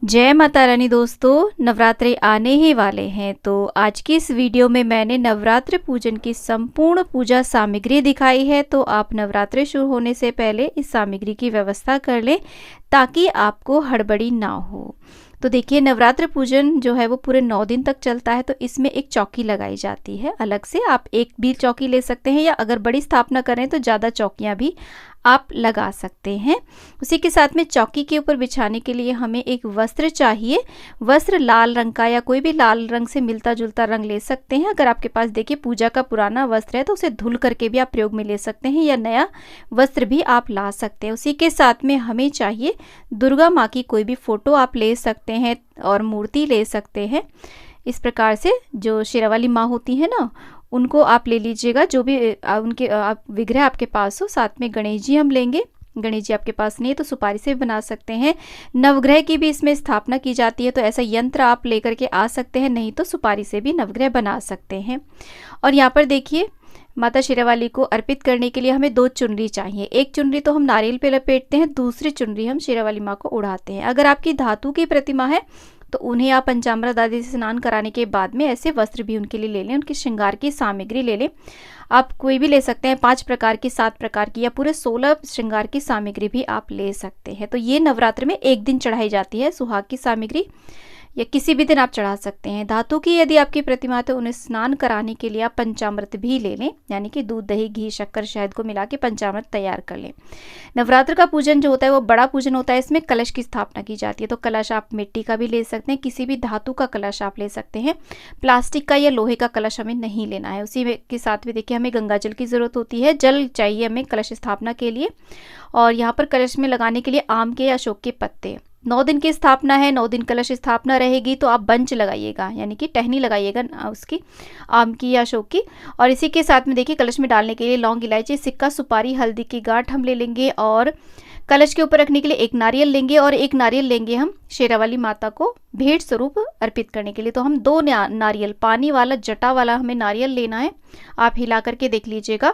जय माता रानी दोस्तों, नवरात्रे आने ही वाले हैं। तो आज की इस वीडियो में मैंने नवरात्र पूजन की संपूर्ण पूजा सामग्री दिखाई है। तो आप नवरात्रे शुरू होने से पहले इस सामग्री की व्यवस्था कर लें ताकि आपको हड़बड़ी ना हो। तो देखिए, नवरात्र पूजन जो है वो पूरे 9 दिन तक चलता है। तो इसमें एक चौकी लगाई जाती है अलग से। आप एक भी चौकी ले सकते हैं या अगर बड़ी स्थापना करें तो ज़्यादा चौकियाँ भी आप लगा सकते हैं। उसी के साथ में चौकी के ऊपर बिछाने के लिए हमें एक वस्त्र चाहिए। वस्त्र लाल रंग का या कोई भी लाल रंग से मिलता जुलता रंग ले सकते हैं। अगर आपके पास देखिए पूजा का पुराना वस्त्र है तो उसे धुल करके भी आप प्रयोग में ले सकते हैं या नया वस्त्र भी आप ला सकते हैं। उसी के साथ में हमें चाहिए दुर्गा माँ की कोई भी फोटो आप ले सकते हैं और मूर्ति ले सकते हैं। इस प्रकार से जो शेरावाली माँ होती है ना, उनको आप ले लीजिएगा, जो भी उनके आप विग्रह आपके पास हो। साथ में गणेश जी हम लेंगे। गणेश जी आपके पास नहीं है तो सुपारी से भी बना सकते हैं। नवग्रह की भी इसमें स्थापना की जाती है, तो ऐसा यंत्र आप लेकर के आ सकते हैं, नहीं तो सुपारी से भी नवग्रह बना सकते हैं। और यहाँ पर देखिए, माता शेरावाली को अर्पित करने के लिए हमें 2 चुनरी चाहिए। एक चुनरी तो हम नारियल पे लपेटते हैं, दूसरी चुनरी हम शेरावाली माँ को उड़ाते हैं। अगर आपकी धातु की प्रतिमा है तो उन्हें आप पंचामृत आदि से स्नान कराने के बाद में ऐसे वस्त्र भी उनके लिए ले लें, उनके श्रृंगार की सामग्री ले लें। आप कोई भी ले सकते हैं, 5 प्रकार की, 7 प्रकार की या पूरे 16 श्रृंगार की सामग्री भी आप ले सकते हैं। तो ये नवरात्र में एक दिन चढ़ाई जाती है सुहाग की सामग्री, या किसी भी दिन आप चढ़ा सकते हैं। धातु की यदि आपकी प्रतिमा है तो उन्हें स्नान कराने के लिए आप पंचामृत भी ले लें, यानी कि दूध, दही, घी, शक्कर, शहद को मिला के पंचामृत तैयार कर लें। नवरात्र का पूजन जो होता है वो बड़ा पूजन होता है। इसमें कलश की स्थापना की जाती है। तो कलश आप मिट्टी का भी ले सकते हैं, किसी भी धातु का कलश आप ले सकते हैं। प्लास्टिक का या लोहे का कलश हमें नहीं लेना है। उसी के साथ में देखिए, हमें गंगा जल की ज़रूरत होती है। जल चाहिए हमें कलश स्थापना के लिए। और यहाँ पर कलश में लगाने के लिए आम के या अशोक के पत्ते। 9 दिन की स्थापना है, 9 दिन कलश स्थापना रहेगी, तो आप बंच लगाइएगा, यानी कि टहनी लगाइएगा उसकी, आम की या अशोक की। और इसी के साथ में देखिए, कलश में डालने के लिए लौंग, इलायची, सिक्का, सुपारी, हल्दी की गांठ हम ले लेंगे। और कलश के ऊपर रखने के लिए एक नारियल लेंगे और एक नारियल लेंगे हम शेरावाली माता को भेंट स्वरूप अर्पित करने के लिए। तो हम 2 नारियल, पानी वाला, जटा वाला हमें नारियल लेना है। आप हिला करके देख लीजिएगा।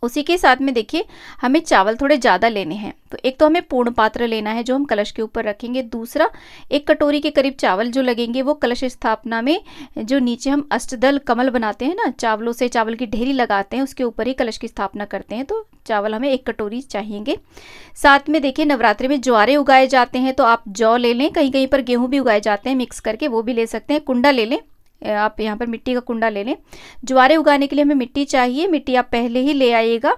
उसी के साथ में देखिए, हमें चावल थोड़े ज़्यादा लेने हैं। तो एक तो हमें पूर्ण पात्र लेना है जो हम कलश के ऊपर रखेंगे। दूसरा, 1 कटोरी के करीब चावल जो लगेंगे वो कलश स्थापना में जो नीचे हम अष्टदल कमल बनाते हैं ना, चावलों से चावल की ढेरी लगाते हैं, उसके ऊपर ही कलश की स्थापना करते हैं। तो चावल हमें 1 कटोरी चाहिए। साथ में देखिए, नवरात्रि में ज्वारे उगाए जाते हैं, तो आप जौ ले लें। कहीं कहीं पर गेहूँ भी उगाए जाते हैं मिक्स करके, वो भी ले सकते हैं। कुंडा ले लें, आप यहाँ पर मिट्टी का कुंडा ले लें। ज्वारे उगाने के लिए हमें मिट्टी चाहिए। मिट्टी आप पहले ही ले आइएगा।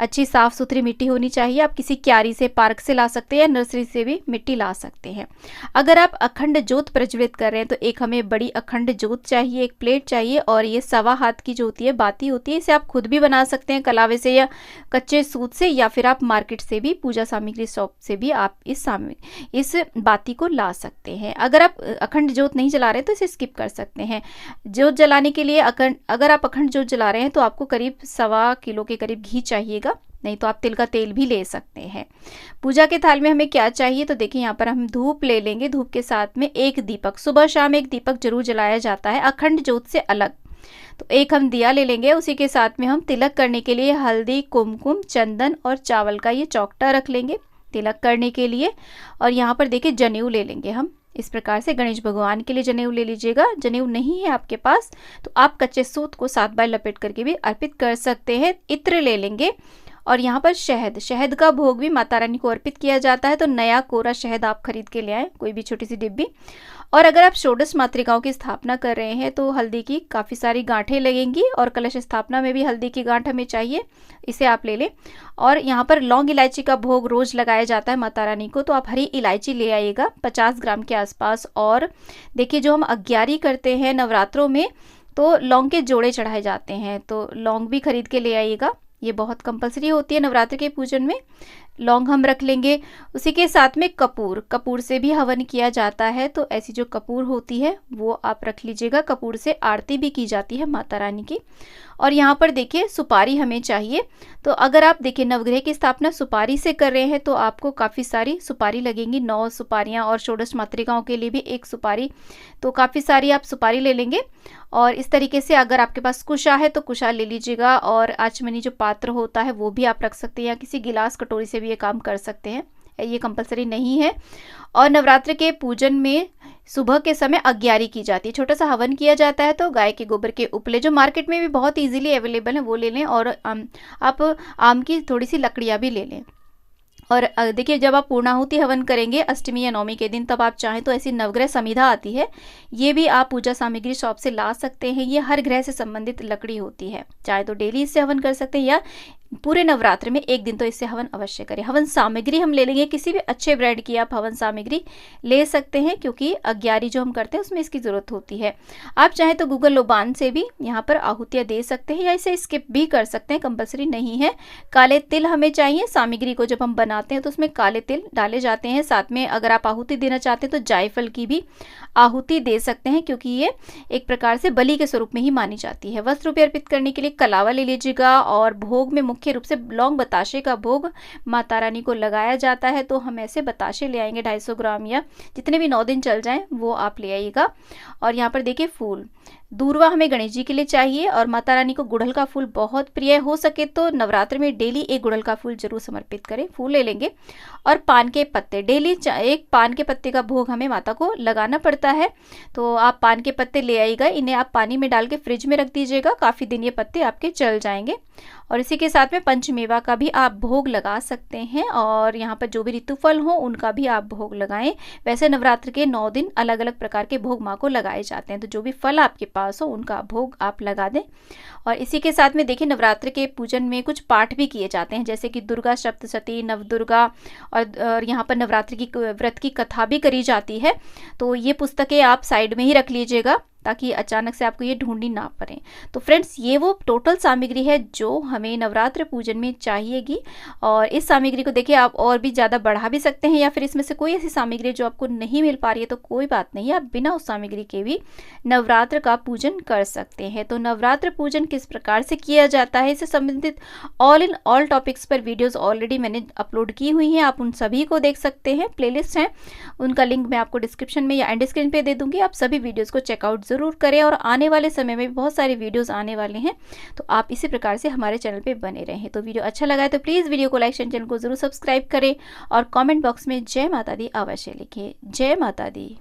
अच्छी साफ़ सुथरी मिट्टी होनी चाहिए। आप किसी क्यारी से, पार्क से ला सकते हैं या नर्सरी से भी मिट्टी ला सकते हैं। अगर आप अखंड ज्योत प्रज्वलित कर रहे हैं तो एक हमें बड़ी अखंड ज्योत चाहिए, एक प्लेट चाहिए। और ये 1.25 हाथ की जो होती है, बाती होती है, इसे आप खुद भी बना सकते हैं कलावे से या कच्चे सूत से, या फिर आप मार्केट से भी, पूजा सामग्री शॉप से भी आप इस बाती को ला सकते हैं। अगर आप अखंड ज्योत नहीं जला रहे हैं तो इसे स्किप कर सकते हैं। ज्योत जलाने के लिए अगर आप अखंड ज्योत जला रहे हैं तो आपको करीब 1.25 किलो के करीब घी चाहिएगा, नहीं तो आप तिल का तेल भी ले सकते हैं। पूजा के थाल में हमें क्या चाहिए, तो देखिए यहाँ पर हम धूप ले लेंगे। धूप के साथ में एक दीपक, सुबह शाम एक दीपक जरूर जलाया जाता है अखंड ज्योत से अलग। तो एक हम दिया ले लेंगे। उसी के साथ में हम तिलक करने के लिए हल्दी, कुमकुम, चंदन और चावल का ये चौकटा रख लेंगे तिलक करने के लिए। और यहाँ पर देखिए, जनेऊ ले लेंगे हम। इस प्रकार से गणेश भगवान के लिए जनेऊ ले लीजिएगा। जनेऊ नहीं है आपके पास तो आप कच्चे सूत को 7 बार लपेट करके भी अर्पित कर सकते हैं। इत्र ले लेंगे। और यहाँ पर शहद का भोग भी माता रानी को अर्पित किया जाता है। तो नया कोरा शहद आप खरीद के ले आए, कोई भी छोटी सी डिब्बी। और अगर आप षोडश मातृकाओं की स्थापना कर रहे हैं तो हल्दी की काफ़ी सारी गांठें लगेंगी, और कलश स्थापना में भी हल्दी की गांठ हमें चाहिए, इसे आप ले लें। और यहाँ पर लौंग, इलायची का भोग रोज लगाया जाता है माता रानी को, तो आप हरी इलायची ले आइएगा 50 ग्राम के आसपास। और देखिए, जो हम अग्यारी करते हैं नवरात्रों में तो लौंग के जोड़े चढ़ाए जाते हैं, तो लौंग भी खरीद के ले आइएगा। ये बहुत कंपलसरी होती है नवरात्र के पूजन में। लौंग हम रख लेंगे। उसी के साथ में कपूर से भी हवन किया जाता है, तो ऐसी जो कपूर होती है वो आप रख लीजिएगा। कपूर से आरती भी की जाती है माता रानी की। और यहाँ पर देखिए, सुपारी हमें चाहिए। तो अगर आप देखिए नवग्रह की स्थापना सुपारी से कर रहे हैं तो आपको काफ़ी सारी सुपारी लगेंगी, 9 सुपारियाँ, और षोडश मातृकाओं के लिए भी 1 सुपारी। तो काफ़ी सारी आप सुपारी ले लेंगे। और इस तरीके से अगर आपके पास कुशा है तो कुशा ले लीजिएगा। और आचमनी जो पात्र होता है वो भी आप रख सकते हैं, या किसी गिलास कटोरी से भी ये काम कर सकते हैं। ये कंपलसरी नहीं है। और नवरात्र के पूजन में सुबह के समय अग्यारी की जाती है, छोटा सा हवन किया जाता है। तो गाय के गोबर के उपले जो मार्केट में भी बहुत इजीली अवेलेबल है वो ले लें, और आप आम की थोड़ी सी लकड़ियाँ भी ले लें। और देखिए, जब आप पूर्णाहुति हवन करेंगे अष्टमी या नवमी के दिन, तब आप चाहें तो ऐसी नवग्रह समिधा आती है, ये भी आप पूजा सामग्री शॉप से ला सकते हैं। ये हर ग्रह से संबंधित लकड़ी होती है, चाहे तो डेली इससे हवन कर सकते हैं या पूरे नवरात्र में एक दिन तो इससे हवन अवश्य करें। हवन सामग्री हम ले लेंगे, किसी भी अच्छे ब्रांड की आप हवन सामग्री ले सकते हैं, क्योंकि अग्यारी जो हम करते हैं उसमें इसकी ज़रूरत होती है। आप चाहें तो गूगल लोबान से भी यहाँ पर आहुतियाँ दे सकते हैं, या इसे स्किप भी कर सकते हैं, कंपलसरी नहीं है। काले तिल हमें चाहिए सामग्री को, जब हम बनाते हैं तो उसमें काले तिल डाले जाते हैं। साथ में अगर आप आहुति देना चाहते हैं तो जायफल की भी आहुति दे सकते हैं, क्योंकि ये एक प्रकार से बलि के स्वरूप में ही मानी जाती है। वस्त्र रूपये अर्पित करने के लिए कलावा ले लीजिएगा, और भोग में मुख्य रूप से लौंग बताशे का भोग माता रानी को लगाया जाता है। तो हम ऐसे बताशे ले आएंगे 250 ग्राम, या जितने भी 9 दिन चल जाएं वो आप ले आइएगा। और यहाँ पर देखिए फूल दूर्वा हमें गणेश जी के लिए चाहिए, और माता रानी को गुड़हल का फूल बहुत प्रिय, हो सके तो नवरात्र में डेली एक गुड़हल का फूल जरूर समर्पित करें, फूल ले लेंगे। और पान के पत्ते, डेली एक पान के पत्ते का भोग हमें माता को लगाना पड़ता है, तो आप पान के पत्ते ले आइएगा। इन्हें आप पानी में डाल के फ्रिज में रख दीजिएगा, काफ़ी दिन ये पत्ते आपके चल जाएंगे। और इसी के साथ में पंचमेवा का भी आप भोग लगा सकते हैं, और यहाँ पर जो भी ऋतुफल हो उनका भी आप भोग लगाएं। वैसे नवरात्र के 9 दिन अलग अलग प्रकार के भोग माँ को लगाए जाते हैं, तो जो भी फल आपके पास हो उनका भोग आप लगा दें। और इसी के साथ में देखिए, नवरात्र के पूजन में कुछ पाठ भी किए जाते हैं, जैसे कि दुर्गा सप्तशती, नवदुर्गा, और यहाँ पर नवरात्र की व्रत की कथा भी करी जाती है। तो ये पुस्तकें आप साइड में ही रख लीजिएगा, ताकि अचानक से आपको ये ढूंढनी ना पड़े। तो फ्रेंड्स, ये वो टोटल सामग्री है जो हमें नवरात्र पूजन में चाहिएगी। और इस सामग्री को देखिए आप और भी ज़्यादा बढ़ा भी सकते हैं, या फिर इसमें से कोई ऐसी सामग्री जो आपको नहीं मिल पा रही है तो कोई बात नहीं, आप बिना उस सामग्री के भी नवरात्र का पूजन कर सकते हैं। तो नवरात्र पूजन किस प्रकार से किया जाता है, इससे संबंधित ऑल इन ऑल टॉपिक्स पर वीडियोज़ ऑलरेडी मैंने अपलोड की हुई हैं, आप उन सभी को देख सकते हैं। प्लेलिस्ट हैं, उनका लिंक मैं आपको डिस्क्रिप्शन में या एंड स्क्रीन पे दे दूंगी, आप सभी वीडियोज़ को चेकआउट ज़रूर करें। और आने वाले समय में भी बहुत सारे वीडियोस आने वाले हैं, तो आप इसी प्रकार से हमारे चैनल पे बने रहें। तो वीडियो अच्छा लगा है तो प्लीज़ वीडियो को लाइक शेयर, चैनल को जरूर सब्सक्राइब करें, और कमेंट बॉक्स में जय माता दी अवश्य लिखें। जय माता दी।